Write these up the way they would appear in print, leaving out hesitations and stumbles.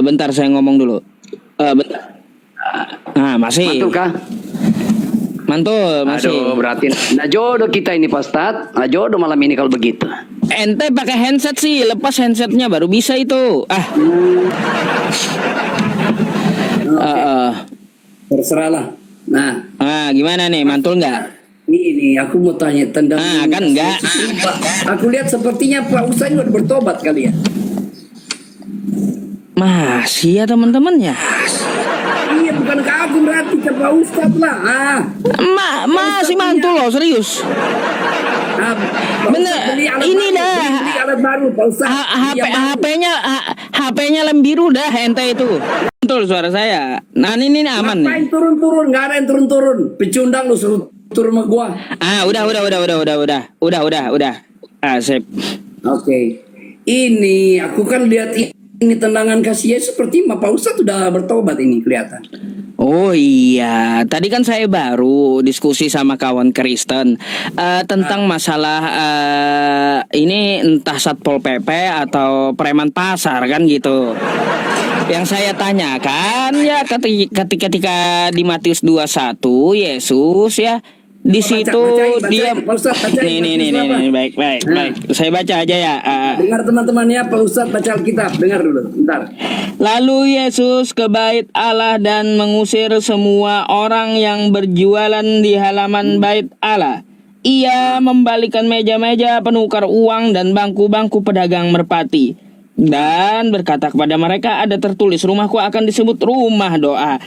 Bentar saya ngomong dulu. Bentar. Nah, masih. Mantul kah? Mantul, masih. Aduh, berarti nah jodoh kita ini Pak Ustadz. Nah jodoh malam ini kalau begitu. Ente pakai handset sih, lepas handsetnya baru bisa itu. Terserahlah. Nah, Gimana nih, mantul nggak? ini aku mau tanya tentang Kan enggak. Aku lihat sepertinya Pak Ustadz ini udah bertobat kali ya. Masih ya teman-teman ya. Iya, bukan ke aku berarti ke Pak Ustadz lah. Masih mantul loh, serius. Bener, ini dah. Beli alat baru Pak Ustadz. HP-nya lem biru dah ente itu. Betul suara saya. Nah ini aman nih. Ngapain turun-turun? Nggak ada yang turun-turun. Pecundang lu suruh turun sama gua. Udah. Sip. Oke. Ini aku kan lihat ini tendangan kasih seperti Pak Ustadz sudah bertobat ini kelihatan. Oh iya, tadi kan saya baru diskusi sama kawan Kristen tentang masalah ini entah Satpol PP atau preman pasar kan gitu. Yang saya tanyakan ya ketika di Matius 21 Yesus ya di situ dia nih baik. Saya baca aja ya. Dengar teman-temannya Pak Ustadz baca Alkitab, dengar dulu, bentar. Lalu Yesus ke bait Allah dan mengusir semua orang yang berjualan di halaman bait Allah. Ia membalikan meja-meja penukar uang dan bangku-bangku pedagang merpati. Dan berkata kepada mereka, ada tertulis, rumahku akan disebut rumah doa.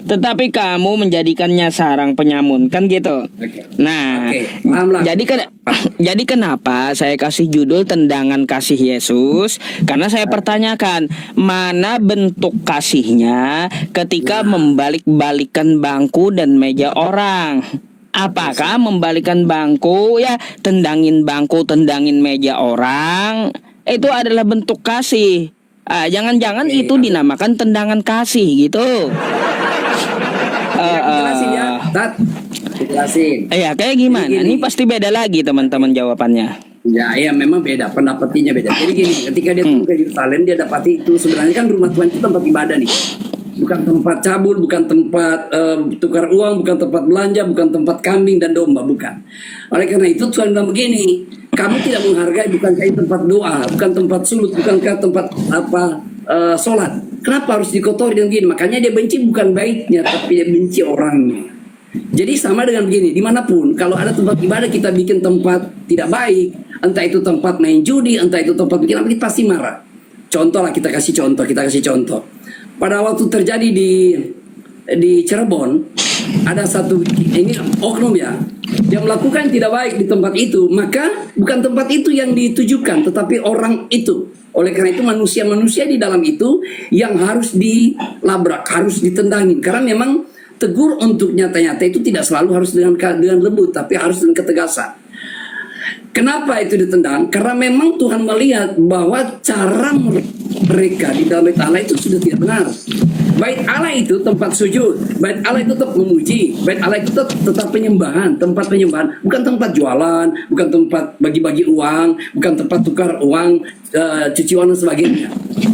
Tetapi kamu menjadikannya sarang penyamun, kan gitu. Nah, jadi kenapa saya kasih judul tendangan kasih Yesus? Karena saya pertanyakan mana bentuk kasihnya ketika membalik-balikan bangku dan meja orang. Apakah membalikan bangku ya, tendangin bangku, tendangin meja orang itu adalah bentuk kasih? Jangan-jangan itu dinamakan tendangan kasih gitu. Jelasin ya, jelasin. Kayak gimana? Ini pasti beda lagi teman-teman jawabannya. Ya, memang beda, pendapatnya beda. Jadi gini, ketika dia turun ke Yerusalem, dia dapati itu sebenarnya kan rumah Tuhan itu tempat ibadah nih. Bukan tempat cabul, bukan tempat tukar uang, bukan tempat belanja, bukan tempat kambing dan domba, bukan. Oleh karena itu Tuhan bilang begini, kamu tidak menghargai bukankah itu tempat doa, bukan tempat sulut, bukankah tempat sholat. Kenapa harus dikotori dengan begini? Makanya dia benci bukan baitnya, tapi dia benci orangnya. Jadi sama dengan begini, dimanapun kalau ada tempat ibadah kita bikin tempat tidak baik, entah itu tempat main judi, entah itu tempat bikin apa, kita pasti marah. Contoh lah, kita kasih contoh. Pada waktu terjadi di Cirebon, ada satu ini oknum ya, dia melakukan tidak baik di tempat itu, maka bukan tempat itu yang ditujukan, tetapi orang itu. Oleh karena itu manusia-manusia di dalam itu yang harus dilabrak, harus ditendangin, karena memang tegur untuk nyata-nyata itu tidak selalu harus dengan lembut, tapi harus dengan ketegasan. Kenapa itu ditendang? Karena memang Tuhan melihat bahwa cara mereka di dalam bait Allah itu sudah tidak benar. Bait Allah itu tempat sujud, bait Allah itu tetap memuji, bait Allah itu tetap penyembahan, tempat penyembahan, bukan tempat jualan, bukan tempat bagi-bagi uang, bukan tempat tukar uang, cuci uang dan sebagainya.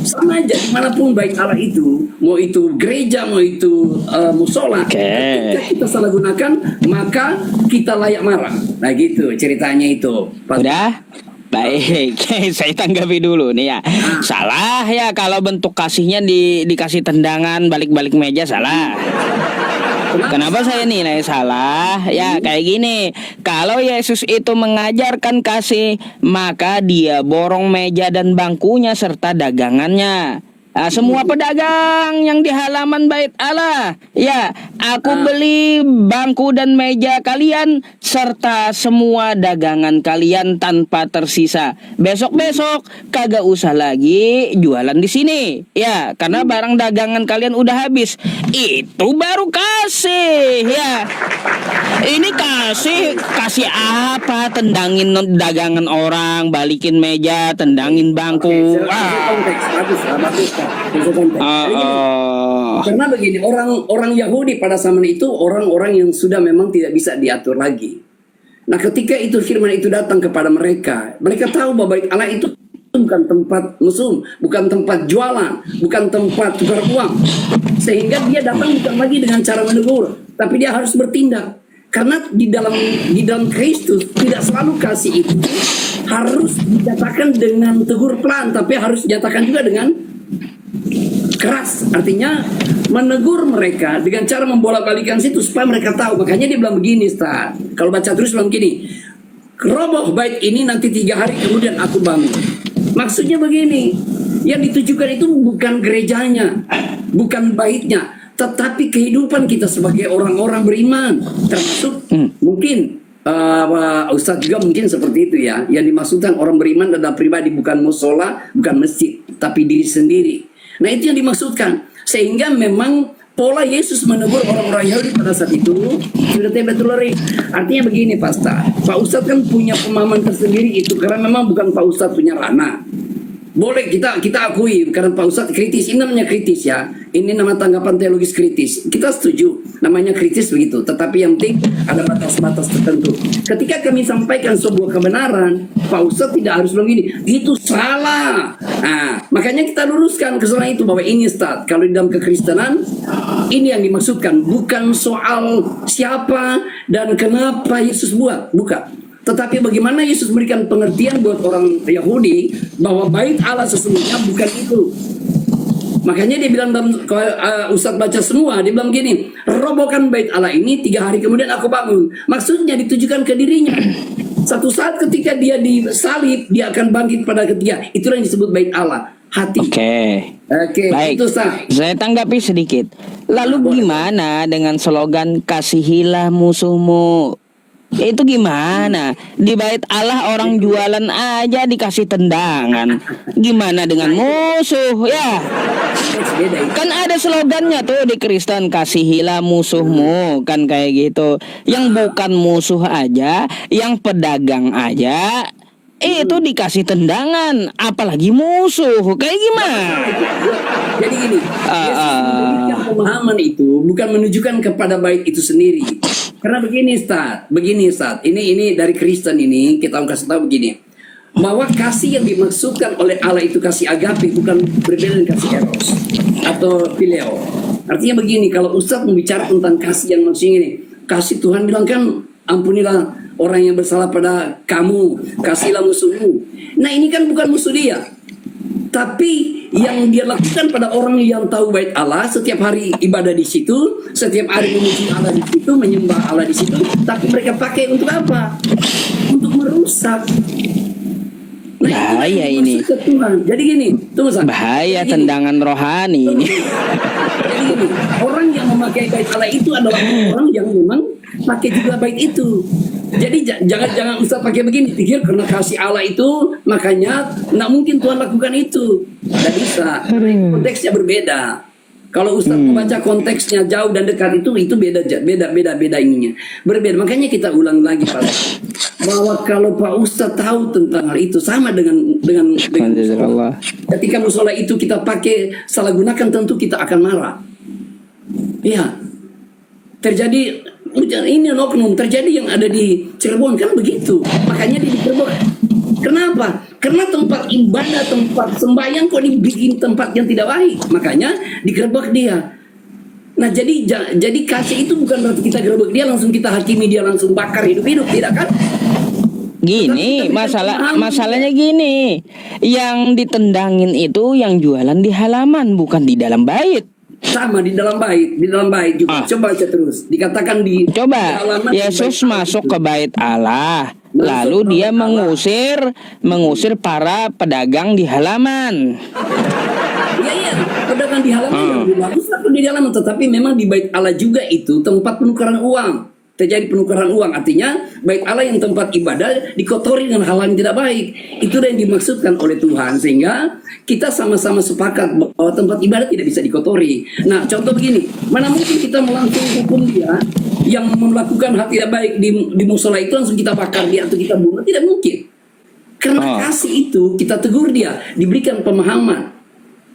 Sama aja dimanapun bait Allah itu, mau itu gereja, mau itu musola, ketika kita salah gunakan, maka kita layak marah. Nah gitu ceritanya itu. Udah? Baik, saya tanggapi dulu nih ya. Salah ya kalau bentuk kasihnya dikasih tendangan balik-balik meja, salah. Kenapa saya nilai salah? Ya kayak gini, kalau Yesus itu mengajarkan kasih, maka dia borong meja dan bangkunya serta dagangannya. Semua pedagang yang di halaman bait Allah, ya, aku beli bangku dan meja kalian serta semua dagangan kalian tanpa tersisa. Besok-besok kagak usah lagi jualan di sini, ya, karena barang dagangan kalian udah habis. Itu baru kasih, ya. Ini kasih apa? Tendangin dagangan orang, balikin meja, tendangin bangku. Karena begini, orang Yahudi pada zaman itu orang-orang yang sudah memang tidak bisa diatur lagi. Nah, ketika itu firman itu datang kepada mereka tahu bahwa bait Allah itu bukan tempat mesum, bukan tempat jualan, bukan tempat tukar uang. Sehingga dia datang bukan lagi dengan cara menegur, tapi dia harus bertindak. Karena di dalam Kristus tidak selalu kasih itu harus dinyatakan dengan tegur pelan, tapi harus dinyatakan juga dengan keras. Artinya menegur mereka dengan cara membolak-balikan situ supaya mereka tahu. Makanya dia bilang begini, Ustaz. Kalau baca terus bilang begini, roboh bait ini nanti 3 hari kemudian aku bangun. Maksudnya begini, yang ditujukan itu bukan gerejanya, bukan baitnya, tetapi kehidupan kita sebagai orang-orang beriman. Termasuk mungkin Ustadz juga mungkin seperti itu ya. Yang dimaksudkan orang beriman adalah pribadi, bukan musola, bukan masjid, tapi diri sendiri. Nah itu yang dimaksudkan. Sehingga memang pola Yesus menegur orang-orang Yahudi pada saat itu sudah betul. Artinya begini Pak Ustadz kan punya pemahaman tersendiri itu, karena memang bukan Pak Ustadz punya ranah. Boleh kita akui karena Pak Ustadz kritis, ini namanya kritis ya. Ini nama tanggapan teologis kritis. Kita setuju namanya kritis begitu. Tetapi yang penting ada batas-batas tertentu. Ketika kami sampaikan sebuah kebenaran, Pak Ustadz tidak harus bilang gini, itu salah. Nah, makanya kita luruskan kesalahan itu bahwa ini Ustadz, kalau di dalam kekristenan ini yang dimaksudkan, bukan soal siapa dan kenapa Yesus buat, bukan. Tetapi bagaimana Yesus memberikan pengertian buat orang Yahudi bahwa bait Allah sesungguhnya bukan itu. Makanya dia bilang dalam Ustadz baca semua, dia bilang gini, robohkan bait Allah ini 3 hari kemudian aku bangun. Maksudnya ditujukan ke dirinya. Satu saat ketika dia disalib, dia akan bangkit pada ketiga. Itulah yang disebut bait Allah, hati. Oke, baik. itu sah. Saya tanggapi sedikit. Lalu gimana dengan slogan kasihilah musuhmu? Itu gimana? Di bait Allah orang jualan aja dikasih tendangan. Gimana dengan musuh ya? Kan ada slogannya tuh di Kristen, kasihilah musuhmu, kan kayak gitu. Yang bukan musuh aja, yang pedagang aja itu dikasih tendangan, apalagi musuh. Kayak gimana? Jadi gini, Yesus memberikan pemahaman itu bukan menunjukkan kepada bait itu sendiri. Karena begini Ustaz, ini dari Kristen ini kita kasih tahu begini, bahwa kasih yang dimaksudkan oleh Allah itu kasih agape, bukan berbeda dengan kasih eros atau phileo. Artinya begini, kalau Ustaz membicara tentang kasih yang maksudnya ini, kasih Tuhan bilang kan, ampunilah orang yang bersalah pada kamu, kasihlah musuhmu. Nah ini kan bukan musuh dia, tapi yang dia lakukan pada orang yang tahu bait Allah, setiap hari ibadah di situ, setiap hari memuji Allah di situ, menyembah Allah di situ, tapi mereka pakai untuk apa? Untuk merusak. Nah, bahaya ini. Tuhan. Jadi gini, tunggu Ustaz. Bahaya tendangan rohani ini. Jadi gini, orang yang memakai bait Allah itu adalah orang yang memang pakai juga bait itu. Jadi jangan Ustaz pakai begini, pikir karena kasih Allah itu makanya nggak mungkin Tuhan lakukan itu. Tidak bisa. Konteksnya berbeda. Kalau Ustaz membaca konteksnya jauh dan dekat itu beda ininya. Berbeda. Makanya kita ulang lagi Pak, bahwa kalau Pak Ustaz tahu tentang hal itu sama dengan musola. Ketika musola itu kita pakai salah gunakan, tentu kita akan marah. Iya. Terjadi ini oknum terjadi yang ada di Cirebon kan begitu. Makanya di Cirebon. Kenapa? Karena tempat ibadah, tempat sembahyang kok dibikin tempat yang tidak baik. Makanya digerebek dia. Nah jadi kasih itu bukan berarti kita gerebek dia langsung kita hakimi dia langsung bakar hidup-hidup, tidak kan? Gini, masalahnya gini. Yang ditendangin itu yang jualan di halaman, bukan di dalam bait. Sama di dalam bait juga. Coba aja terus. Dikatakan di halaman, Yesus masuk ke bait Allah, lalu dia mengusir para pedagang di halaman. Iya, pedagang di halaman yang bagus atau di halaman, tetapi memang di bait Allah juga itu tempat penukaran uang. Terjadi penukaran uang, artinya bait Allah yang tempat ibadah dikotori dengan hal yang tidak baik. Itu yang dimaksudkan oleh Tuhan, sehingga kita sama-sama sepakat bahwa tempat ibadah tidak bisa dikotori. Nah, contoh begini, mana mungkin kita melangsung hukum dia yang melakukan hal tidak baik di musola itu langsung kita bakar dia atau kita bunuh, tidak mungkin. Karena kasih itu kita tegur dia, diberikan pemahaman.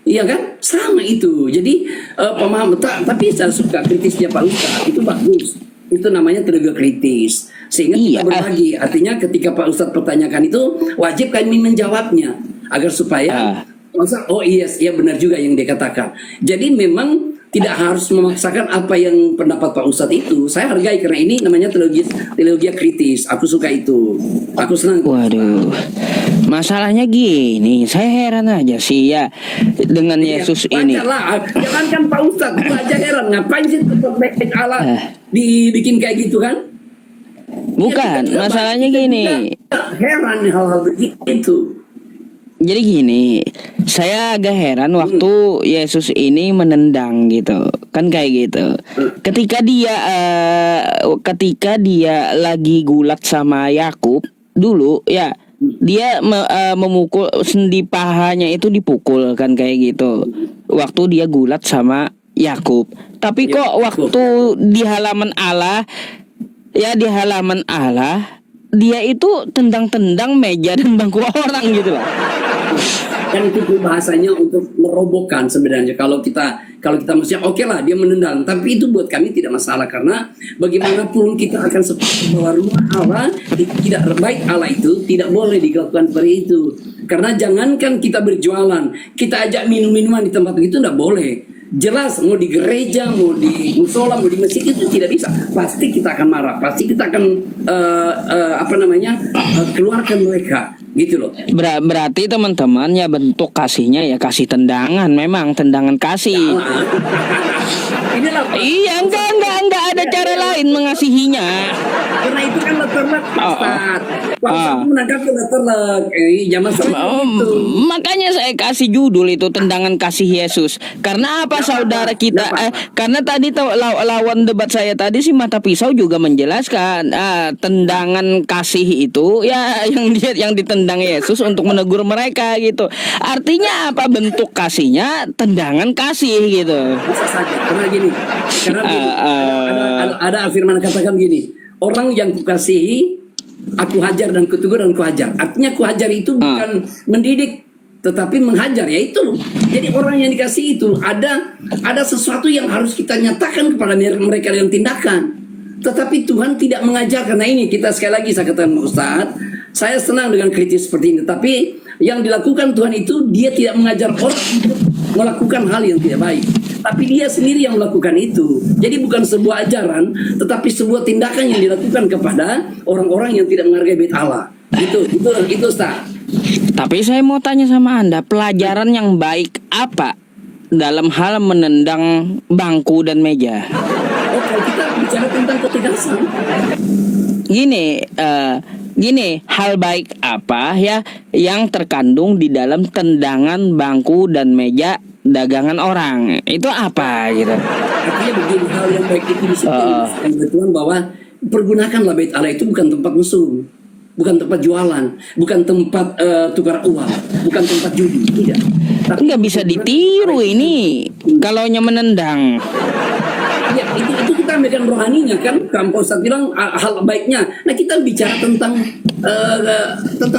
Iya kan? Sama itu. Jadi pemahaman, tapi saya suka kritisnya Pak Ustadz, itu bagus. Itu namanya tenaga kritis. Sehingga kita berbagi. Artinya ketika Pak Ustadz pertanyakan itu, wajib kami menjawabnya. agar supaya masa oh iya benar juga yang dia katakan. Jadi memang tidak harus memaksakan apa yang pendapat Pak Ustadz itu. Saya hargai karena ini namanya teologi kritis. Aku suka itu. Aku senang. Waduh, masalahnya gini, saya heran aja sih ya dengan Yesus ini. Jangan kan Pak Ustadz, itu aja heran. Ngapain sih tempat baik Allah dibikin kayak gitu kan? Bukan, masalahnya gini. Heran hal-hal begitu. Jadi gini, saya agak heran waktu Yesus ini menendang gitu, kan kayak gitu. Ketika dia lagi gulat sama Yakub dulu, ya dia memukul sendi pahanya itu dipukul kan kayak gitu. Waktu dia gulat sama Yakub. Tapi kok waktu di halaman Allah, ya di halaman Allah dia itu tendang-tendang meja dan bangku orang gitu loh. Kan itu bahasanya untuk merobohkan sebenarnya. Kalau kita maksudnya oke lah dia menendang, tapi itu buat kami tidak masalah karena bagaimanapun kita akan seperti bahwa rumah Allah tidak baik Allah itu tidak boleh dilakukan seperti itu. Karena jangankan kita berjualan, kita ajak minum-minuman di tempat begitu tidak boleh. Jelas mau di gereja, mau di musola, mau di masjid itu tidak bisa. Pasti kita akan marah, pasti kita akan keluarkan mereka, gitu loh. Berarti teman-teman ya bentuk kasihnya ya kasih tendangan, memang tendangan kasih. Iya, enggak ada cara lain mengasihinya. Karena itu kan letterlek, Ustaz. Ustaz menangkap letterlek. Zaman sekarang itu. Makanya saya kasih judul itu tendangan kasih Yesus. Karena apa saudara kita? Karena tadi lawan debat saya tadi si Mata Pisau juga menjelaskan tendangan kasih itu ya yang ditendang Yesus untuk menegur mereka gitu. Artinya apa bentuk kasihnya? Tendangan kasih gitu. Bisa saja. Karena gini. Ada firman katakan gini. Orang yang kukasihi aku hajar dan kutegur dan kuhajar. Artinya kuhajar itu bukan mendidik tetapi menghajar, ya itu. Jadi orang yang dikasih itu ada sesuatu yang harus kita nyatakan kepada mereka dengan tindakan. Tetapi Tuhan tidak mengajar karena ini kita sekali lagi saya katakan Ustaz, saya senang dengan kritis seperti ini. Tapi yang dilakukan Tuhan itu dia tidak mengajar orang untuk melakukan hal yang tidak baik. Tapi dia sendiri yang melakukan itu. Jadi bukan sebuah ajaran, tetapi sebuah tindakan yang dilakukan kepada orang-orang yang tidak menghargai bait Allah. Itu Ustaz. Tapi saya mau tanya sama Anda, pelajaran yang baik apa dalam hal menendang bangku dan meja? Oh, kalau kita bicara tentang ketegasan. Gini, hal baik apa ya yang terkandung di dalam tendangan bangku dan meja dagangan orang? Itu apa gitu? Artinya begini, hal yang baik itu disebutkan Tuhan bahwa pergunakanlah bait Allah itu bukan tempat musuh. Bukan tempat jualan, bukan tempat tukar uang, bukan tempat judi, tidak. Tapi nggak bisa ditiru ini kalau menendang. Ya, itu kita ambilkan rohaninya kan. Kampus Ustaz bilang hal baiknya. Nah kita bicara tentang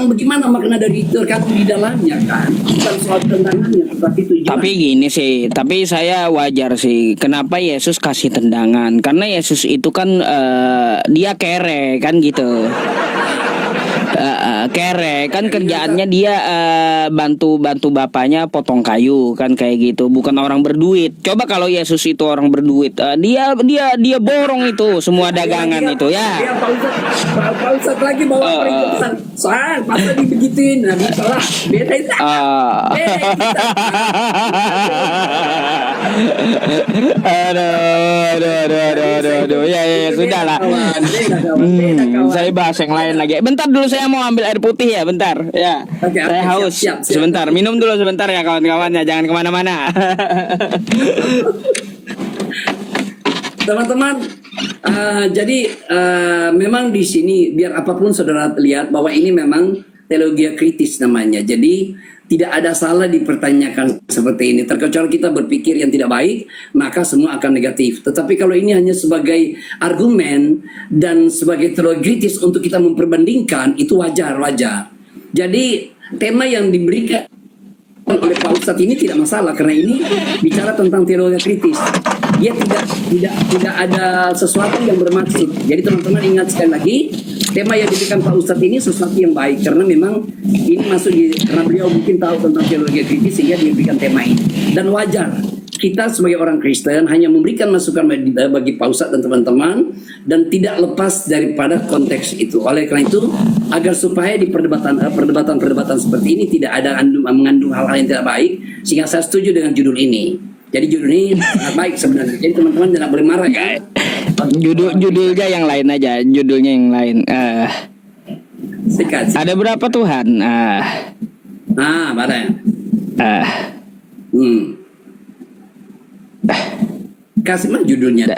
bagaimana makna dari terkandung di dalamnya kan. Bukan soal tendangannya, tetapi tujuan. Tapi gini sih, tapi saya wajar sih. Kenapa Yesus kasih tendangan? Karena Yesus itu kan dia kere kan gitu. Kere kan kerjaannya dia bantu bapaknya potong kayu kan kayak gitu, bukan orang berduit. Coba kalau Yesus itu orang berduit, dia borong itu semua dagangan itu ya. Pak Ustaz lagi bawa peringatan soal pasal dibegituin, nah salah beda itu. Aduh, ya sudah lah. Saya bahas yang lain lagi. Bentar dulu saya mau ambil air putih ya, bentar. Ya, saya haus. Siap. Sebentar, minum dulu sebentar ya kawan-kawannya, jangan kemana-mana. Teman-teman, jadi memang di sini biar apapun saudara lihat bahwa ini memang teologi kritis namanya. Jadi tidak ada salah dipertanyakan seperti ini. Terkecuali kita berpikir yang tidak baik, maka semua akan negatif. Tetapi kalau ini hanya sebagai argumen dan sebagai teologi kritis untuk kita memperbandingkan, itu wajar. Jadi tema yang diberikan oleh Pak Ustadz ini tidak masalah karena ini bicara tentang teologi kritis. Dia tidak ada sesuatu yang bermaksud. Jadi teman-teman ingat sekali lagi, tema yang diberikan Pak Ustadz ini sesuatu yang baik karena memang ini masuk karena beliau mungkin tahu tentang teologi kritis sehingga diberikan tema ini. Dan wajar kita sebagai orang Kristen hanya memberikan masukan bagi Pak Ustadz dan teman-teman dan tidak lepas daripada konteks itu. Oleh karena itu, agar supaya di perdebatan seperti ini tidak ada mengandung hal-hal yang tidak baik, sehingga saya setuju dengan judul ini. Jadi judul ini sangat baik sebenarnya. Jadi teman-teman jangan boleh marah ya. Judulnya yang lain aja, judulnya yang lain. Sikat. Ada berapa Tuhan? Mana ya? Kasih mah judulnya.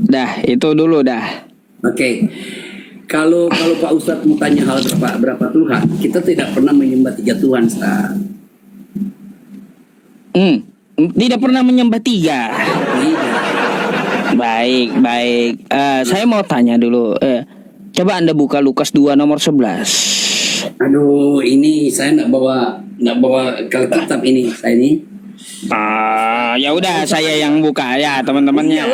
Dah, itu dulu dah. Oke. Kalau Pak Ustadz mau tanya hal berapa Tuhan, kita tidak pernah menyembah 3 Tuhan, Ustaz. Tidak pernah menyembah 3. Tidak. Baik. Saya mau tanya dulu. Coba Anda buka Lukas 2 nomor 11. Aduh, ini saya nggak bawa Alkitab ini. Saya ini. Ya udah saya yang buka ya teman-temannya.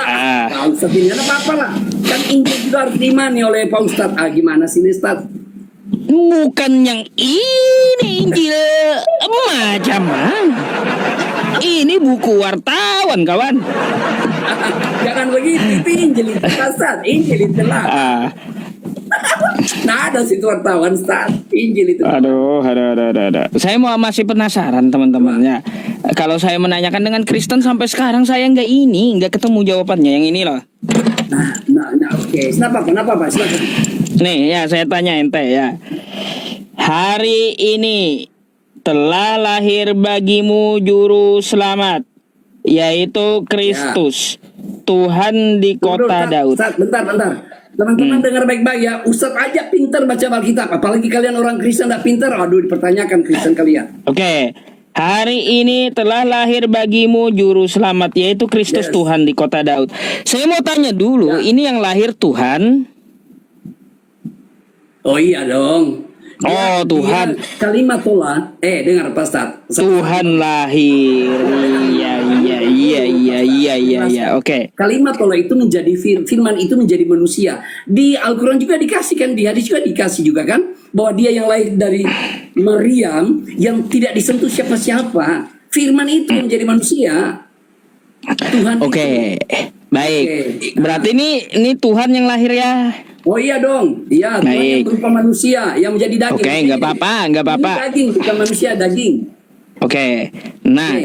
Pak Ustadz ini ada apa-apa lah. Kan Injil juga harus diimani oleh Pak Ustadz. Gimana sih ini, Ustadz? Bukan yang ini Injil macam mana? Ini buku wartawan kawan. Jangan begitu, itu Injil itu Ustadz. Injil itu lah. Nah ada situ wartawan Ustaz. Injil itu. Aduh. Saya masih penasaran teman-temannya. Kalau saya menanyakan dengan Kristen sampai sekarang saya nggak ketemu jawabannya yang ini loh. Nah, oke. Kenapa Pak? Silakan. Nih ya saya tanya ente ya. Hari ini telah lahir bagimu juru selamat, yaitu Kristus, Tuhan di kota Daud. Bentar. Teman-teman dengar baik-baik ya. Ustadz aja pintar baca Alkitab. Apalagi kalian orang Kristen tidak pintar. Aduh, dipertanyakan Kristen kalian. Oke. Hari ini telah lahir bagimu juru selamat, yaitu Kristus, Tuhan di kota Daud. Saya mau tanya dulu, ini yang lahir Tuhan? Oh iya dong. Tuhan. Kalimat tola. Dengar Pak Ustadz. Tuhan lahir. Iya. Oke. Kalimat tola itu menjadi firman itu menjadi manusia. Di Al-Quran juga dikasih kan, di hadis juga dikasih juga kan, bahwa dia yang lahir dari Maryam yang tidak disentuh siapa-siapa. Firman itu menjadi manusia. Tuhan. Oke. Baik. Berarti ini Tuhan yang lahir ya. Oh iya dong, iya Tuhan yang berupa manusia yang menjadi daging. Oke, nggak apa-apa. Daging bukan manusia, daging. Oke, nah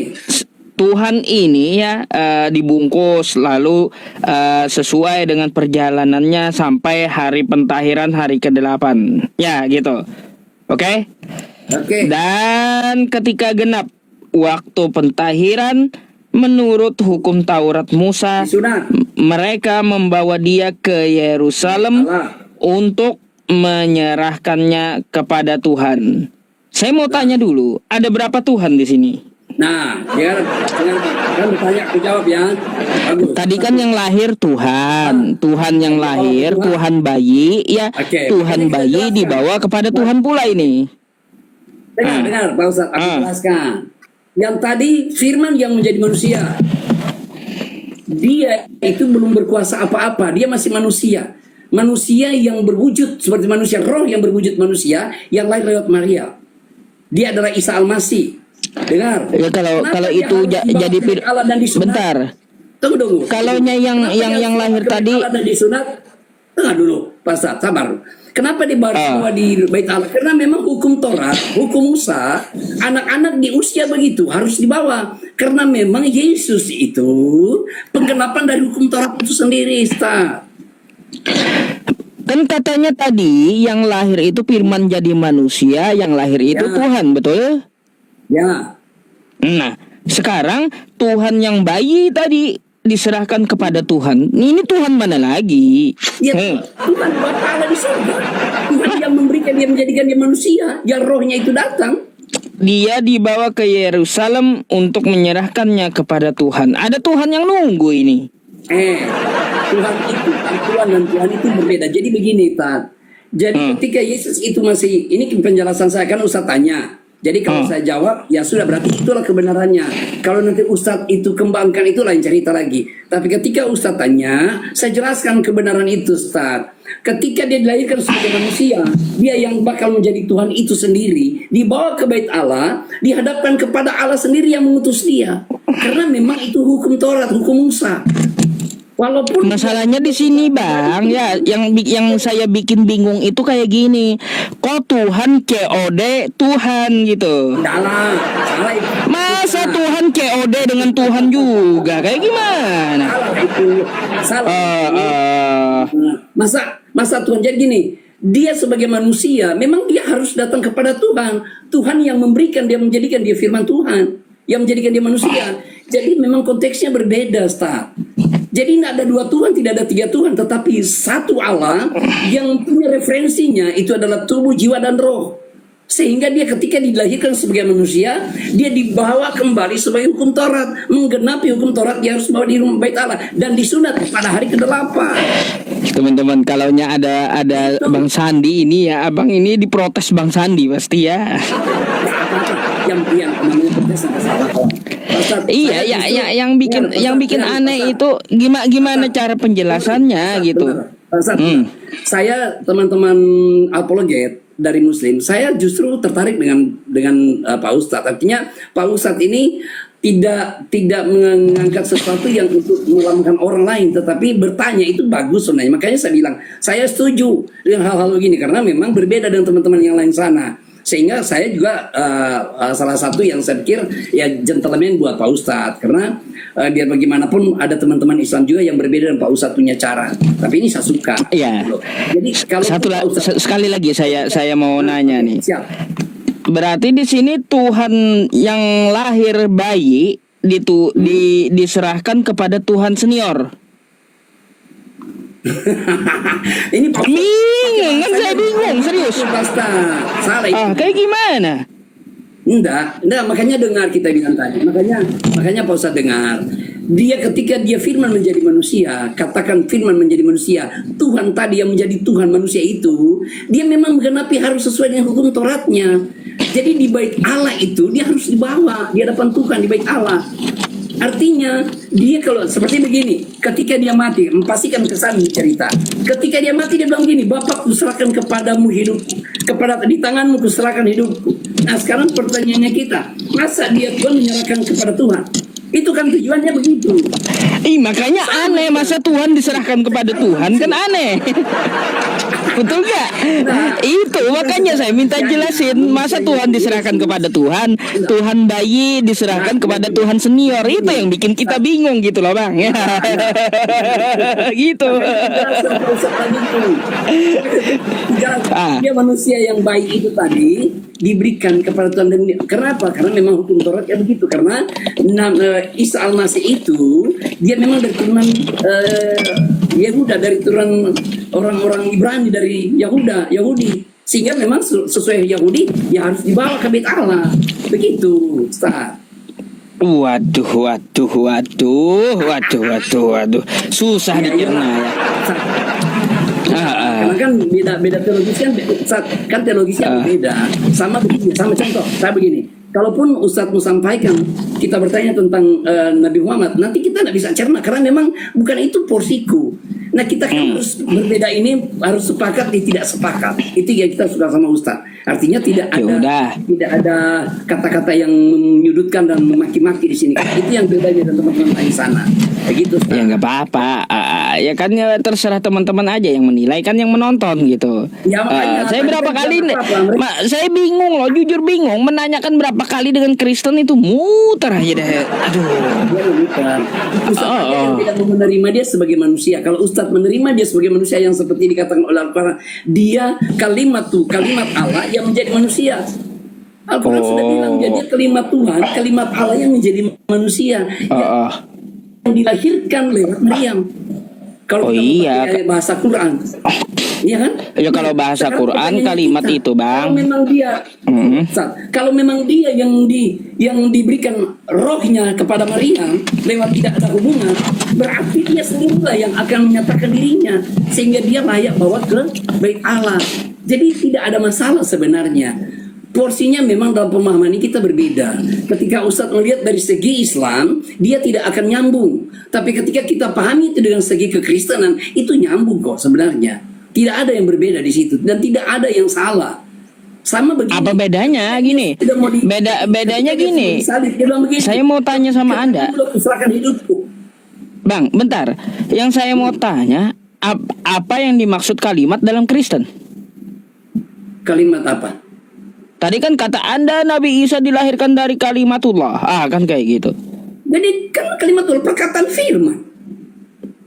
Tuhan ini ya dibungkus lalu sesuai dengan perjalanannya sampai hari pentahiran hari ke-8, ya gitu. Oke. Dan ketika genap waktu pentahiran menurut hukum Taurat Musa, mereka membawa dia ke Yerusalem untuk menyerahkannya kepada Tuhan. Saya mau tanya dulu, ada berapa Tuhan di sini? Nah, jangan bertanya, aku jawab ya. Bagus. Tadi kan yang lahir Tuhan, Tuhan yang lahir, Tuhan bayi, ya. Tuhan bayi dibawa kepada Tuhan pula ini. Dengar, Pak Ustadz, aku jelaskan. Yang tadi firman yang menjadi manusia, dia itu belum berkuasa apa-apa, dia masih manusia. Manusia yang berwujud seperti manusia, roh yang berwujud manusia yang lahir lewat Maria. Dia adalah Isa Al-Masih. Dengar. Ya kalau itu jadi bentar. Tunggu dulu. Kalau yang lahir tadi disunat, tengah dulu, Pak Ustadz, sabar. Kenapa dibawa di Bait Allah? Karena memang hukum Taurat, hukum Musa, anak-anak di usia begitu harus dibawa. Karena memang Yesus itu penggenapan dari hukum Taurat itu sendiri, Ustaz. Kan katanya tadi yang lahir itu firman jadi manusia, yang lahir itu Tuhan, betul? Ya. Nah, sekarang Tuhan yang bayi tadi diserahkan kepada Tuhan. Ini Tuhan mana lagi? Ya, Tuhan Bapa Allah di surga. Tuhan yang memberikan, dia menjadikan dia manusia, yang rohnya itu datang. Dia dibawa ke Yerusalem untuk menyerahkannya kepada Tuhan. Ada Tuhan yang nunggu ini. Tuhan itu, Tuhan dan Tuhan itu berbeda. Jadi begini, Tad. Jadi ketika Yesus itu masih, ini penjelasan saya kan Ustaz tanya. Jadi kalau saya jawab, ya sudah berarti itulah kebenarannya. Kalau nanti Ustadz itu kembangkan, itu lain cerita lagi. Tapi ketika Ustadz tanya, saya jelaskan kebenaran itu, Ustadz. Ketika dia dilahirkan sebagai manusia, dia yang bakal menjadi Tuhan itu sendiri, dibawa ke bait Allah, dihadapkan kepada Allah sendiri yang mengutus dia. Karena memang itu hukum Taurat, hukum Musa. Walaupun Masalahnya di sini bang, ya yang saya bikin bingung itu kayak gini, kok Tuhan COD Tuhan gitu. salah itu. Masa Tuhan COD dengan Tuhan juga kayak gimana? Salah itu. Salah. Eh, Masa Tuhan jadi gini, dia sebagai manusia memang dia harus datang kepada Tuhan. Tuhan yang memberikan, dia menjadikan dia firman Tuhan, yang menjadikan dia manusia. Jadi memang konteksnya berbeda, Ustaz. Jadi tidak ada dua Tuhan, tidak ada tiga Tuhan, tetapi satu Allah yang punya referensinya itu adalah tubuh, jiwa, dan roh. Sehingga dia ketika dilahirkan sebagai manusia, dia dibawa kembali sebagai hukum Taurat, menggenapi hukum Taurat, dia harus bawa di rumah bait Allah dan disunat pada hari ke-8. teman-teman, kalaunya ada Bang Sandi ini ya, abang ini diprotes Bang Sandi pasti ya. Yang namanya protes sampai salah. Iya, yang bikin aneh itu gimana cara penjelasannya gitu. Saya teman-teman apologet dari Muslim, saya justru tertarik dengan Pak Ustadz. Artinya Pak Ustadz ini tidak mengangkat sesuatu yang untuk melambangkan orang lain, tetapi bertanya itu bagus sebenarnya. Makanya saya bilang saya setuju dengan hal-hal begini karena memang berbeda dengan teman-teman yang lain sana. Sehingga saya juga salah satu yang saya pikir ya gentleman buat Pak Ustadz, karena biar bagaimanapun ada teman-teman Islam juga yang berbeda dan Pak Ustadz punya cara. Tapi ini saya suka. Iya. Jadi kalau sekali lagi saya mau nanya nih. Siap. Berarti di sini Tuhan yang lahir bayi diserahkan kepada Tuhan senior. Ini bingung kan, saya bingung serius. Salah itu. Kayak gimana? Enggak, makanya dengar kita bilang tadi. Makanya Pak Ustadz dengar. Dia ketika dia firman menjadi manusia, katakan firman menjadi manusia, Tuhan tadi yang menjadi Tuhan manusia itu, dia memang menggenapi harus sesuai dengan hukum Tauratnya. Jadi di bait Allah itu dia harus dibawa di hadapan Tuhan di bait Allah. Artinya dia kalau seperti begini, ketika dia mati, pastikan kesan cerita. Ketika dia mati dia bilang gini, Bapak kuserahkan kepadamu hidupku, di tanganmu kuserahkan hidupku. Nah sekarang pertanyaannya kita, masa dia Tuhan menyerahkan kepada Tuhan? Itu kan tujuannya begitu. Makanya aneh, masa Tuhan diserahkan kepada Tuhan kan aneh. Betul gak? Itu makanya saya minta jelasin, masa Tuhan diserahkan kepada Tuhan, Tuhan bayi diserahkan kepada Tuhan senior. Itu yang bikin kita bingung gitu loh bang. Gitu. Dia manusia yang baik itu tadi diberikan kepada Tuhan. Kenapa? Karena memang hukum Taurat ya begitu. Karena Isa Al-Masih itu dia memang dari turunan Yehuda, dari turunan orang-orang Ibrani, dari Yahudi, sehingga memang sesuai Yahudi ya harus dibawa ke bait Allah begitu, Ustaz. Waduh, susah dicerna ya. Karena kan beda teologisnya kan teologisnya beda. Sama begini, sama contoh saya begini. Kalaupun Ustadz mau sampaikan, kita bertanya tentang Nabi Muhammad, nanti kita tidak bisa cerna karena memang bukan itu porsiku. Nah kita kan harus berbeda, ini harus sepakat tidak sepakat. Itu yang kita suka sama Ustadz. Artinya tidak ada kata-kata yang menyudutkan dan memaki-maki di sini. Itu yang bedanya dengan teman-teman lain sana. Begitu. Ya nggak apa-apa. Ya kan ya terserah teman-teman aja yang menilai, kan yang menonton gitu. Ya, saya berapa kali, saya bingung loh, jujur bingung menanyakan berapa kali dengan Kristen itu muter aja deh. Aduh. Ustadz yang tidak menerima dia sebagai manusia. Kalau Ustadz menerima dia sebagai manusia yang seperti dikatakan oleh Al-Quran, dia kalimat Allah yang menjadi manusia. Al-Quran sudah bilang jadi kalimat Tuhan, kalimat Allah yang menjadi manusia yang dilahirkan lewat Maryam. Kalau bahasa Quran, iya kan? Ya kalau bahasa Quran kalimat kita, itu bang. Kalau memang dia yang diberikan rohnya kepada Maryam lewat tidak ada hubungan, berarti dia sendirilah yang akan menyatakan dirinya sehingga dia layak bawa ke bait Allah. Jadi tidak ada masalah sebenarnya. porsinya memang dalam pemahaman ini kita berbeda. Ketika Ustadz melihat dari segi Islam, dia tidak akan nyambung. Tapi ketika kita pahami itu dengan segi kekristenan, itu nyambung kok sebenarnya. Tidak ada yang berbeda di situ dan tidak ada yang salah. Sama begini. Apa bedanya gini? Bedanya gini. Saya mau tanya sama Anda. Serahkan hidupku. Bang, bentar. Yang saya mau tanya, apa yang dimaksud kalimat dalam Kristen? Kalimat apa? Tadi kan kata Anda Nabi Isa dilahirkan dari kalimatullah. Kan kayak gitu. Jadi kan kalimatullah perkataan firman.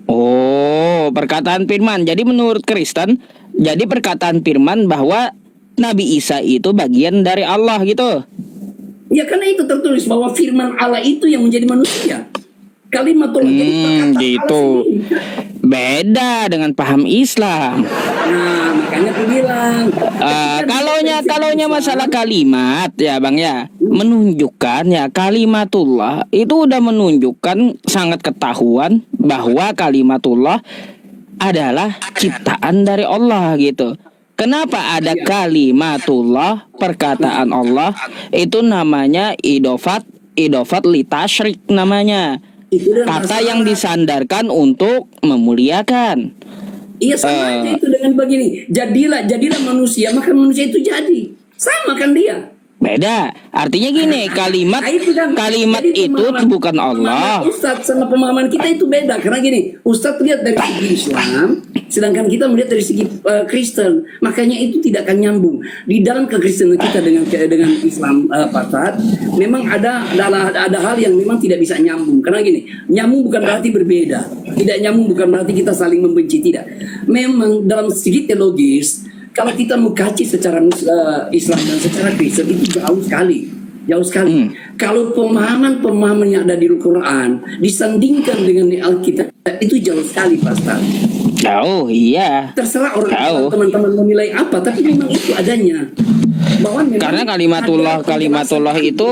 Oh, perkataan firman. Jadi menurut Kristen, jadi perkataan firman bahwa Nabi Isa itu bagian dari Allah gitu. Ya karena itu tertulis bahwa firman Allah itu yang menjadi manusia. Kalimatullah jadi perkataan gitu. Allah. Beda dengan paham Islam. Nah, makanya aku bilang. Kalaunya masalah kalimat ya Bang ya, menunjukkan ya kalimatullah itu udah menunjukkan sangat ketahuan bahwa kalimatullah adalah ciptaan dari Allah gitu. Kenapa ada kalimatullah, perkataan Allah, itu namanya idofat litasyrik namanya. Kata yang disandarkan untuk memuliakan. Iya sama aja itu dengan begini. Jadilah manusia, maka manusia itu jadi. Sama kan dia. Beda. Artinya gini, kalimat itu bukan Allah. Ustadz sama pemahaman kita itu beda. Karena gini, Ustadz lihat dari segi Islam, sedangkan kita melihat dari segi Kristen. Makanya itu tidak akan nyambung. Di dalam kekristenan kita dengan Islam Pak, memang ada hal yang memang tidak bisa nyambung. Karena gini, nyambung bukan berarti berbeda. Tidak nyambung bukan berarti kita saling membenci, tidak. Memang dalam segi teologis, kalau kita mengkaji secara Islam dan secara Kristen itu jauh sekali. Kalau pemahaman yang ada di Al-Quran disandingkan dengan Alkitab itu jauh sekali, Pak Ustaz. Jauh, iya. Terserah teman-teman menilai apa, tapi memang itu adanya. Karena kalimatullah itu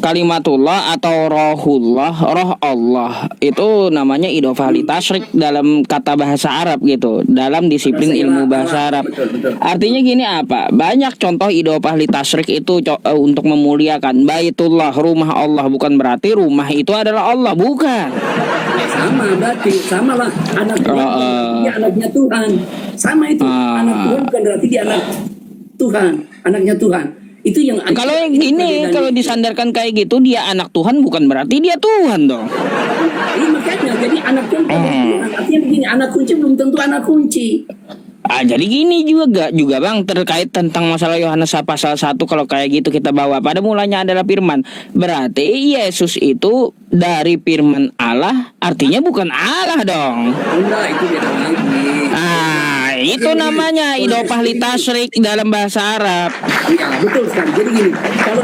kalimatullah atau rohullah, roh Allah itu namanya idofah litasyrik dalam kata bahasa Arab gitu, dalam disiplin ilmu bahasa Arab. Betul. Artinya gini apa? Banyak contoh idofah litasyrik itu untuk memuliakan. Baitullah, rumah Allah, bukan berarti rumah itu adalah Allah, bukan. Sama lah anak Tuhan, dia anaknya Tuhan. Sama itu anak Tuhan bukan berarti dia anak Tuhan, anaknya Tuhan. Itu yang kalau yang gini, kalau disandarkan kayak gitu, dia anak Tuhan bukan berarti dia Tuhan dong. Ini makanya jadi anak Tuhan Tuhan. Artinya begini, anak kunci belum tentu anak kunci. Jadi gini juga Bang, terkait tentang masalah Yohanes pasal 1, kalau kayak gitu kita bawa pada mulanya adalah firman. Berarti Yesus itu dari firman Allah, artinya bukan Allah dong. Enggak, itu beda lagi. Itu namanya idofah litasyrik dalam bahasa Arab. Iya, betul sekali. Jadi gini, kalau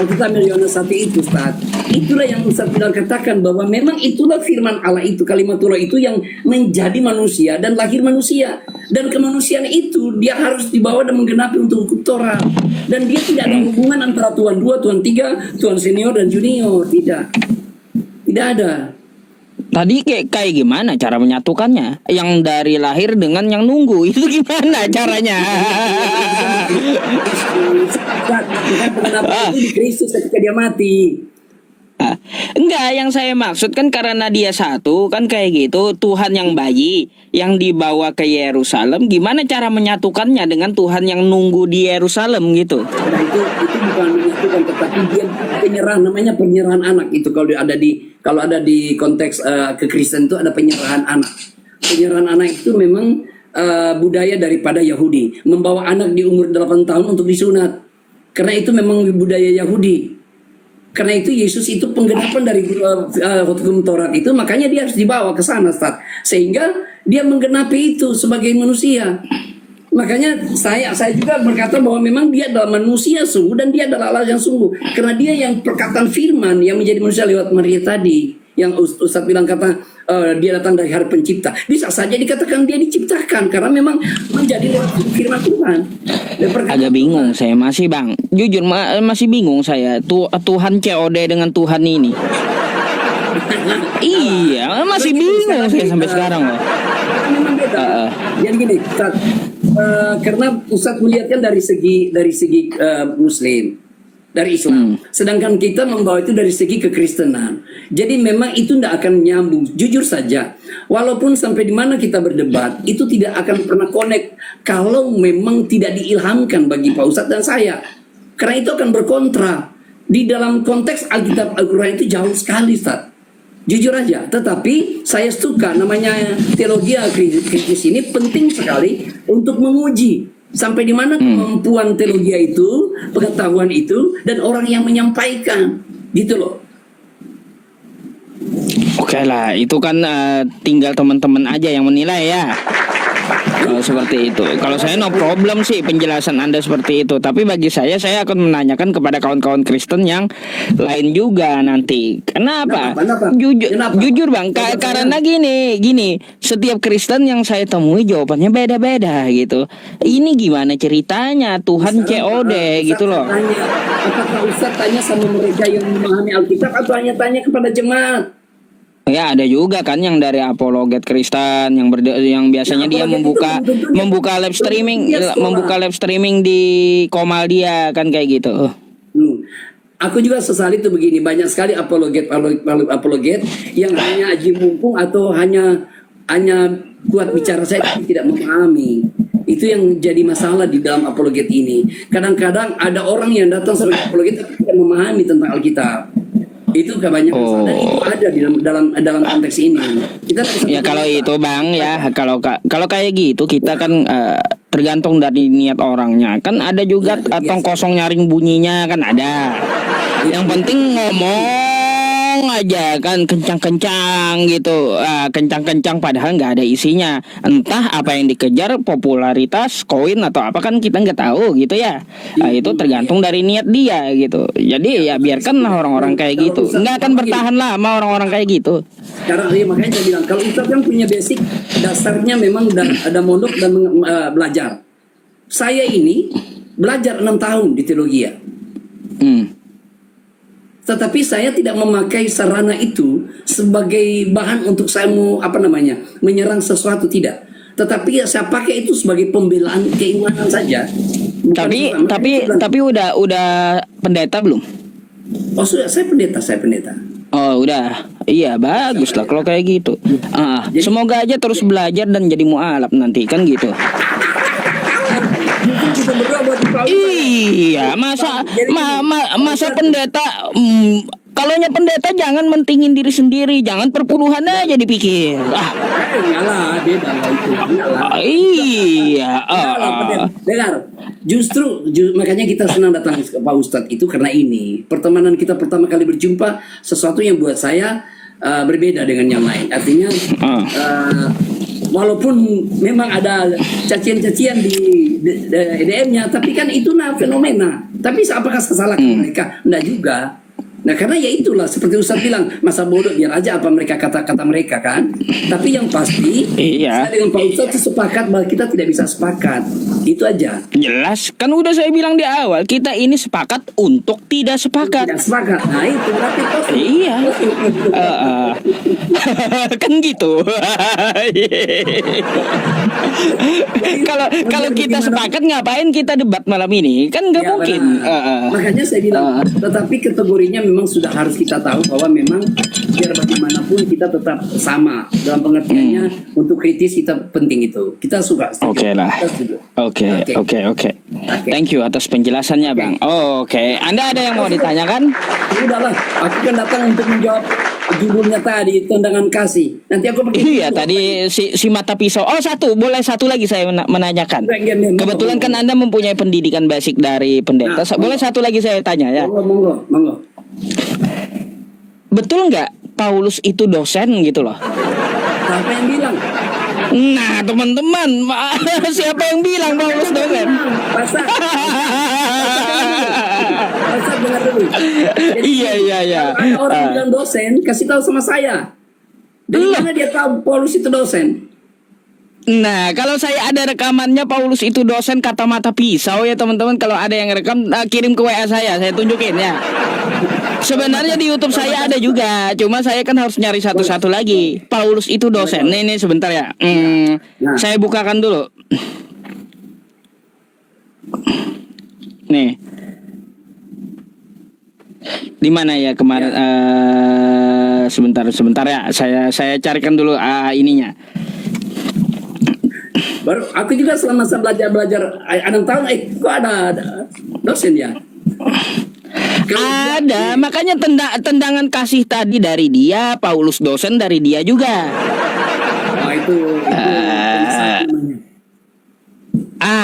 kita melihat Yohanes 1 itu, Ustaz, itulah yang Ustaz bilang katakan bahwa memang itulah firman Allah itu, kalimatullah itu yang menjadi manusia dan lahir manusia. Dan kemanusiaan itu dia harus dibawa dan menggenapi untuk hukum Torah. Dan dia tidak ada hubungan antara Tuhan 2, Tuhan 3, Tuhan senior dan junior. Tidak ada. Tadi kayak gimana cara menyatukannya? Yang dari lahir dengan yang nunggu itu gimana caranya? Kenapa itu di Kristus ketika dia mati? Enggak, yang saya maksud kan karena dia satu kan kayak gitu, Tuhan yang bayi yang dibawa ke Yerusalem, gimana cara menyatukannya dengan Tuhan yang nunggu di Yerusalem gitu? Nah itu bukan menyatukan, tetapi dia penyerahan, namanya penyerahan anak itu. Kalau ada di konteks kekristenan itu ada penyerahan anak. Penyerahan anak itu memang budaya daripada Yahudi, membawa anak di umur 8 tahun untuk disunat. Karena itu memang budaya Yahudi. Karena itu Yesus itu penggenapan dari hukum Taurat itu, makanya dia harus dibawa ke sana, Ustaz. Sehingga dia menggenapi itu sebagai manusia. Makanya saya juga berkata bahwa memang dia adalah manusia sungguh dan dia adalah Allah yang sungguh. Karena dia yang perkataan firman yang menjadi manusia lewat Maria tadi. Yang Ustaz bilang kata dia datang dari hari pencipta. Bisa saja dikatakan dia diciptakan karena memang menjadi lewat firman Tuhan. Agak bingung saya masih Bang. Jujur masih bingung saya. Tuhan COD dengan Tuhan ini. Iya, masih bingung saya sampai sekarang loh. Memang beda. Jadi gini, Ustaz, karena Ustaz melihatkan dari segi Muslim, dari Islam. Sedangkan kita membawa itu dari segi kekristenan. Jadi memang itu tidak akan nyambung. Jujur saja, walaupun sampai di mana kita berdebat, itu tidak akan pernah connect kalau memang tidak diilhamkan bagi Pak Ustadz dan saya. Karena itu akan berkontra. Di dalam konteks Alkitab Al-Quran itu jauh sekali, Ustaz. Jujur aja. Tetapi saya suka namanya teologi kritis ini penting sekali untuk menguji sampai di mana kemampuan teologi itu, pengetahuan itu, dan orang yang menyampaikan, gitu loh. Oke lah, itu kan tinggal teman-teman aja yang menilai ya. Kalau seperti itu, kalau saya no problem sih penjelasan Anda seperti itu. Tapi bagi saya akan menanyakan kepada kawan-kawan Kristen yang lain juga nanti. Kenapa? Jujur bang, karena gini, setiap Kristen yang saya temui jawabannya beda-beda gitu. Ini gimana ceritanya? Tuhan COD gitu loh. Apakah Ustaz tanya sama mereka yang memahami Alkitab atau hanya tanya kepada jemaat? Ya ada juga kan yang dari apologet Kristen yang biasanya dia membuka live streaming di Komal dia kan kayak gitu. Aku juga sesali itu begini, banyak sekali apologet yang hanya aji mumpung atau hanya kuat bicara saya tapi tidak memahami. Itu yang jadi masalah di dalam apologet ini. Kadang-kadang ada orang yang datang sebagai apologet tapi tidak memahami tentang Alkitab. Itu kebanyakan masalah dan itu ada di dalam konteks ini. Kita ya kalau itu bang ya kalau kayak gitu kita kan tergantung dari niat orangnya kan ada juga atong kosong nyaring bunyinya kan ada. Yang penting ngomong aja kan kencang-kencang gitu, kencang-kencang padahal nggak ada isinya. Entah apa yang dikejar, popularitas, koin atau apa kan kita nggak tahu gitu ya. Itu tergantung dari niat dia gitu. Jadi ya biarkanlah orang-orang kayak gitu. Nggak akan bertahan lama orang-orang kayak gitu. Karena makanya saya bilang kalau Ustaz kan punya basic dasarnya memang ada mondok dan belajar. Saya ini belajar 6 tahun di teologi ya. Tetapi saya tidak memakai sarana itu sebagai bahan untuk saya menyerang sesuatu, tidak. Tetapi saya pakai itu sebagai pembelaan keimanan saja. Tapi udah pendeta belum? Oh sudah, saya pendeta. Oh udah, iya bagus lah kalau kayak gitu. Semoga aja terus belajar dan jadi mualaf nanti kan gitu. Iya, masa pendeta kalaunya pendeta jangan mentingin diri sendiri, jangan perpuluhan aja dipikir. Iya. Dengar, justru makanya kita senang datang ke Pak Ustadz itu karena ini pertemanan kita pertama kali berjumpa sesuatu yang buat saya berbeda dengan yang lain. Artinya walaupun memang ada cacian-cacian di DM-nya, tapi kan itu fenomena. Tapi apakah kesalahan mereka? Enggak juga. Nah karena ya itulah seperti Ustaz bilang, masa bodoh biar aja apa mereka kata-kata mereka kan. Tapi yang pasti saya dengan Pak Ustaz sepakat bahwa kita tidak bisa sepakat. Itu aja. Jelas kan udah saya bilang di awal, kita ini sepakat untuk tidak sepakat. Tidak sepakat. Nah itu berarti iya. Kan gitu. Kalau kita sepakat ngapain kita debat malam ini? Kan nggak mungkin. Makanya saya bilang, tetapi kategorinya memang sudah harus kita tahu bahwa memang biar bagaimanapun kita tetap sama dalam pengertiannya. Untuk kritis kita penting itu. Kita suka. Oke lah. Oke. Thank you atas penjelasannya bang. Oke. Anda ada yang mau ditanyakan? Udahlah, aku kan datang untuk menjawab judulnya tadi, tendangan kasih. Nanti aku pakai. Iya tadi si mata pisau. Boleh satu lagi saya menanyakan. Kebetulan kan Anda mempunyai pendidikan basic dari pendeta. Boleh satu lagi saya tanya ya. Monggo. Betul nggak Paulus itu dosen gitu loh? Siapa yang bilang? Nah teman-teman, siapa yang bilang Paulus dosen? Pasal dengar dulu. Iya. Ada orang bilang dosen, kasih tahu sama saya. Dari mana dia tahu Paulus itu dosen? Nah, kalau saya ada rekamannya Paulus itu dosen kata mata pisau ya teman-teman. Kalau ada yang rekam, kirim ke WA saya tunjukin ya. Sebenarnya di YouTube saya ada juga, cuma saya kan harus nyari satu-satu lagi. Paulus itu dosen. Nih sebentar ya. Saya bukakan dulu. Nih. Di mana ya kemarin? Sebentar ya. Saya carikan dulu ininya. Baru aku juga selama saya belajar 6 tahun, kok ada dosen ya? Ada, makanya tendangan kasih tadi dari dia, Paulus dosen dari dia juga. Itu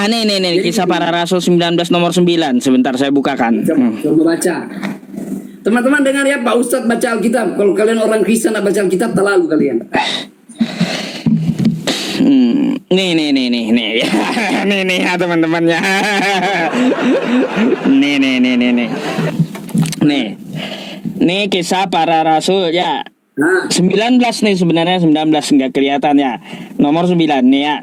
nih Kisah Para Rasul 19 nomor 9. Sebentar saya bukakan. Coba baca. Teman-teman dengar ya, Pak Ustadz baca Alkitab. Kalau kalian orang Kristen nak baca Alkitab, terlalu kalian. Nih nih ya teman-temannya. Nih Kisah Para Rasul ya. 19 nih sebenarnya 19 nggak kelihatan ya. Nomor 9 nih ya.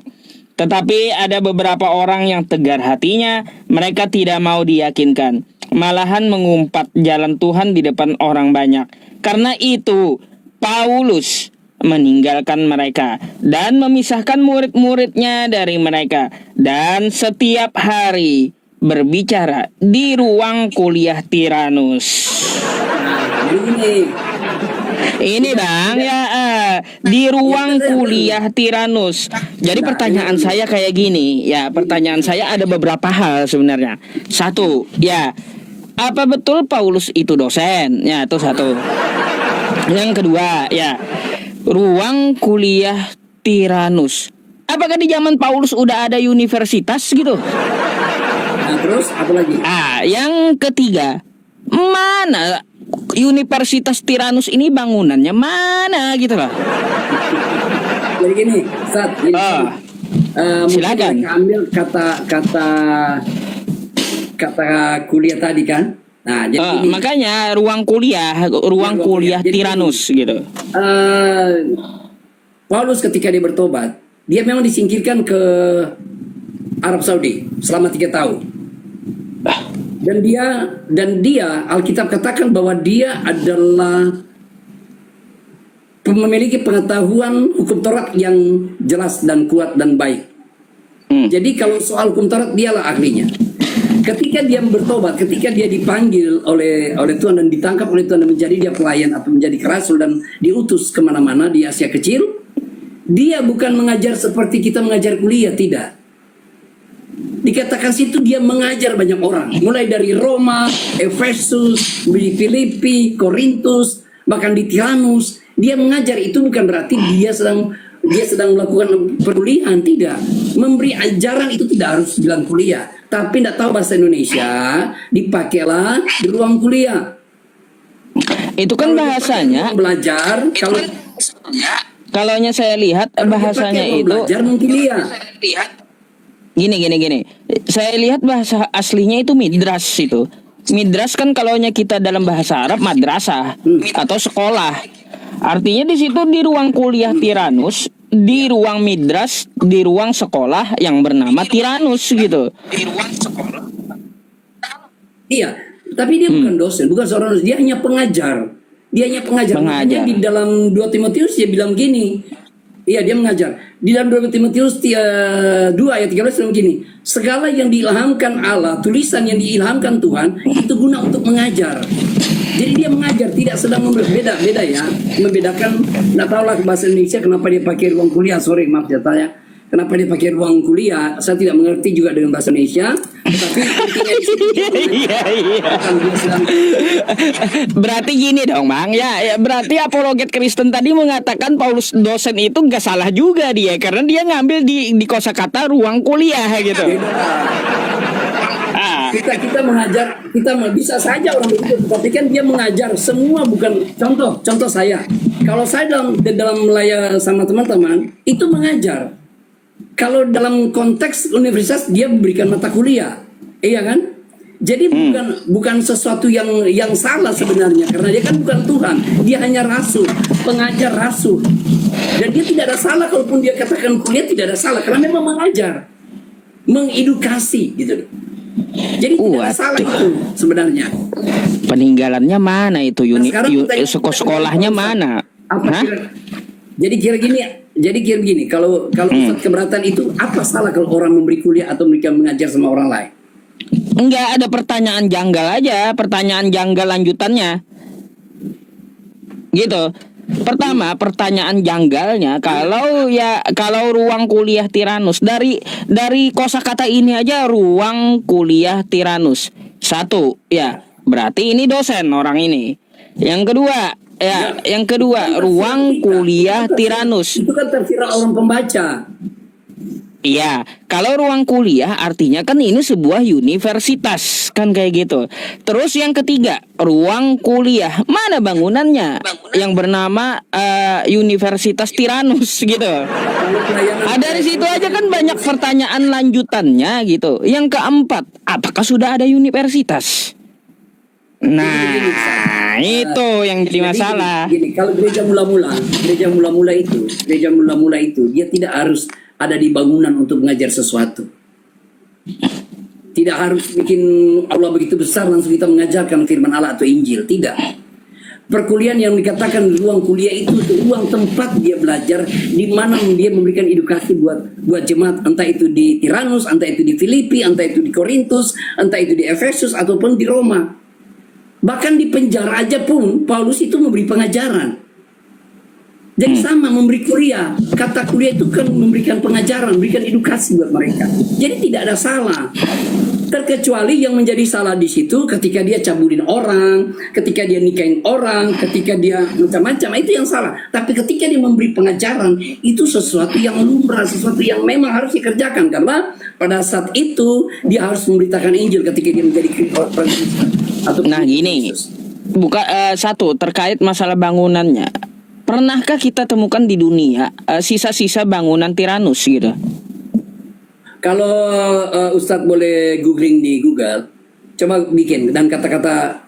Tetapi ada beberapa orang yang tegar hatinya, mereka tidak mau diyakinkan, malahan mengumpat jalan Tuhan di depan orang banyak. Karena itu Paulus meninggalkan mereka dan memisahkan murid-muridnya dari mereka, dan setiap hari berbicara di ruang kuliah Tiranus. Ini bang ya, di ruang kuliah Tiranus. Jadi pertanyaan saya kayak gini ya, pertanyaan saya ada beberapa hal sebenarnya. Satu ya, apa betul Paulus itu dosen? Ya itu satu. Yang kedua ya, ruang kuliah Tiranus. Apakah di zaman Paulus udah ada universitas gitu? Terus apa lagi? Yang ketiga, mana Universitas Tiranus ini bangunannya mana gitu loh? Jadi gini, silakan. Mungkin ambil kata kuliah tadi kan. Nah, jadi makanya ruang kuliah Tiranus gitu. Paulus ketika dia bertobat, dia memang disingkirkan ke Arab Saudi selama 3 tahun. Dan dia Alkitab katakan bahwa dia adalah memiliki pengetahuan hukum Taurat yang jelas dan kuat dan baik. Jadi kalau soal hukum Taurat dialah ahlinya. Ketika dia bertobat, ketika dia dipanggil oleh Tuhan dan ditangkap oleh Tuhan dan menjadi dia pelayan atau menjadi rasul dan diutus kemana-mana di Asia Kecil, dia bukan mengajar seperti kita mengajar kuliah, tidak. Dikatakan situ dia mengajar banyak orang, mulai dari Roma, Efesus, di Filipi, Korintus, bahkan di Tiranus. Dia mengajar, itu bukan berarti dia sedang melakukan perkuliahan, tidak. Memberi ajaran itu tidak harus bilang kuliah, tapi tidak tahu bahasa Indonesia, dipakailah di ruang kuliah. Itu kan bahasanya belajar. Kalau saya lihat bahasanya itu belajar mungkin Gini. Saya lihat bahasa aslinya itu midras itu. Midras kan kalaunya kita dalam bahasa Arab madrasah atau sekolah. Artinya di situ di ruang kuliah Tiranus, di ruang midras, di ruang sekolah yang bernama Tiranus gitu. Di ruang sekolah. Iya, tapi dia bukan dosen, bukan seorang dosen, dia hanya pengajar. Dia hanya pengajar. Makanya di dalam 2 Timotius dia bilang gini. Iya, dia mengajar. Di dalam 2 Timotius 2 ayat 13 bilang gini, segala yang diilhamkan Allah, tulisan yang diilhamkan Tuhan, itu guna untuk mengajar. Jadi dia mengajar, tidak sedang beda ya. Membedakan, nggak tahu lah bahasa Indonesia kenapa dia pakai ruang kuliah. Sorry, maaf ya tanya. Kenapa dia pakai ruang kuliah? Saya tidak mengerti juga dengan bahasa Indonesia. Tetapi intinya di situ dia berarti gini dong, Bang. Ya, berarti apologet Kristen tadi mengatakan Paulus dosen itu nggak salah juga dia, karena dia ngambil di kosakata ruang kuliah gitu. Kita mengajar, kita bisa saja orang begitu, tapi kan dia mengajar semua, bukan contoh saya. Kalau saya dalam melayani sama teman-teman itu mengajar. Kalau dalam konteks universitas dia memberikan mata kuliah, iya kan? Jadi bukan sesuatu yang salah sebenarnya, karena dia kan bukan Tuhan, dia hanya rasul, pengajar rasul. Dan dia tidak ada salah kalaupun dia katakan kuliah, tidak ada salah karena memang mengajar, mengedukasi gitu. Jadi tidak ada salah itu sebenarnya. Peninggalannya mana itu? Sekolahnya mana? Hah? Jadi kira gini, kalau Ustadz keberatan itu apa salah kalau orang memberi kuliah atau mereka mengajar sama orang lain? Enggak, ada pertanyaan janggal aja, pertanyaan janggal lanjutannya. Gitu. Pertama, pertanyaan janggalnya kalau ruang kuliah Tiranus dari kosakata ini aja, ruang kuliah Tiranus. Satu, ya, berarti ini dosen orang ini. Yang kedua, ruang kuliah Tiranus. Itu kan terkira orang pembaca. Iya, kalau ruang kuliah artinya kan ini sebuah universitas, kan kayak gitu. Terus yang ketiga, ruang kuliah, mana bangunannya? Yang bernama Universitas Tiranus gitu. Dari situ aja kan banyak pertanyaan lanjutannya gitu. Yang keempat, apakah sudah ada universitas? Nah, itu yang jadi masalah. Gini, kalau gereja mula-mula itu dia tidak harus ada di bangunan untuk mengajar sesuatu. Tidak harus bikin Allah begitu besar langsung kita mengajarkan firman Allah atau Injil, tidak. Perkuliahan yang dikatakan ruang kuliah itu ruang tempat dia belajar, di mana dia memberikan edukasi buat jemaat, entah itu di Tiranus, entah itu di Filipi, entah itu di Korintus, entah itu di Efesus ataupun di Roma. Bahkan di penjara aja pun Paulus itu memberi pengajaran. Jadi sama memberi kuliah. Kata kuliah itu kan memberikan pengajaran, memberikan edukasi buat mereka. Jadi tidak ada salah. Terkecuali yang menjadi salah di situ ketika dia cabulin orang, ketika dia nikahin orang, ketika dia macam-macam, itu yang salah. Tapi ketika dia memberi pengajaran, itu sesuatu yang lumrah, sesuatu yang memang harus dikerjakan. Karena pada saat itu dia harus memberitakan Injil ketika dia menjadi orang Kristen. Nah gini, satu terkait masalah bangunannya. Pernahkah kita temukan di dunia sisa-sisa bangunan Tiranus gitu? Kalau Ustadz boleh googling di Google, coba bikin dan kata-kata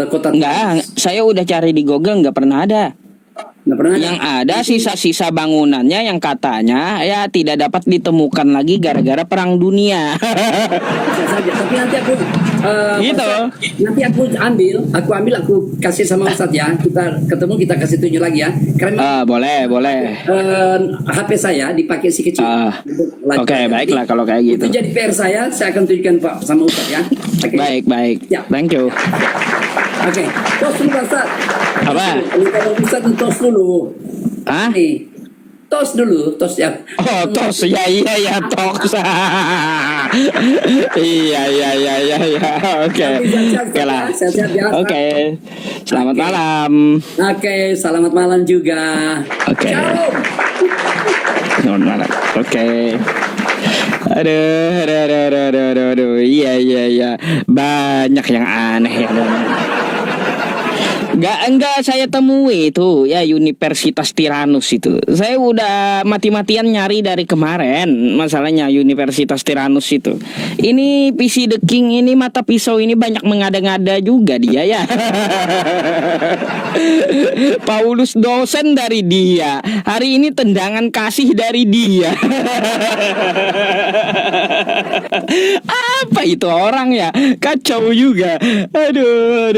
kota. Enggak, saya udah cari di Google, nggak pernah ada. Nggak pernah ada. Yang ada sisa-sisa bangunannya yang katanya ya tidak dapat ditemukan lagi gara-gara perang dunia. Bisa saja, tapi nanti aku gitu. Nanti aku kasih sama Ustadz ya. Kita ketemu, kita kasih tunjuk lagi ya. Karena boleh. HP saya dipakai si kecil. Oke, baiklah kalau kayak gitu. Itu jadi PR saya akan tunjukkan Pak sama Ustadz ya. Okay. Baik. Ya. Thank you. Oke, tos dulu Ustadz. Apa? Kalau Ustadz tos dulu. Hah? Nih. Tos dulu, tos ya. Oh, tos. Ya, tos. Iya. Oke. Oke lah. Oke. Selamat malam. Oke, selamat malam juga. Oke. Selamat malam. Oke. Aduh. Iya. Banyak yang aneh ya. Enggak saya temui itu ya Universitas Tiranus itu. Saya udah mati-matian nyari dari kemarin masalahnya Universitas Tiranus itu. Ini PC The King ini mata pisau ini banyak mengada-ngada juga dia ya. Paulus dosen dari dia. Hari ini tendangan kasih dari dia. Apa itu orang ya? Kacau juga. Aduh.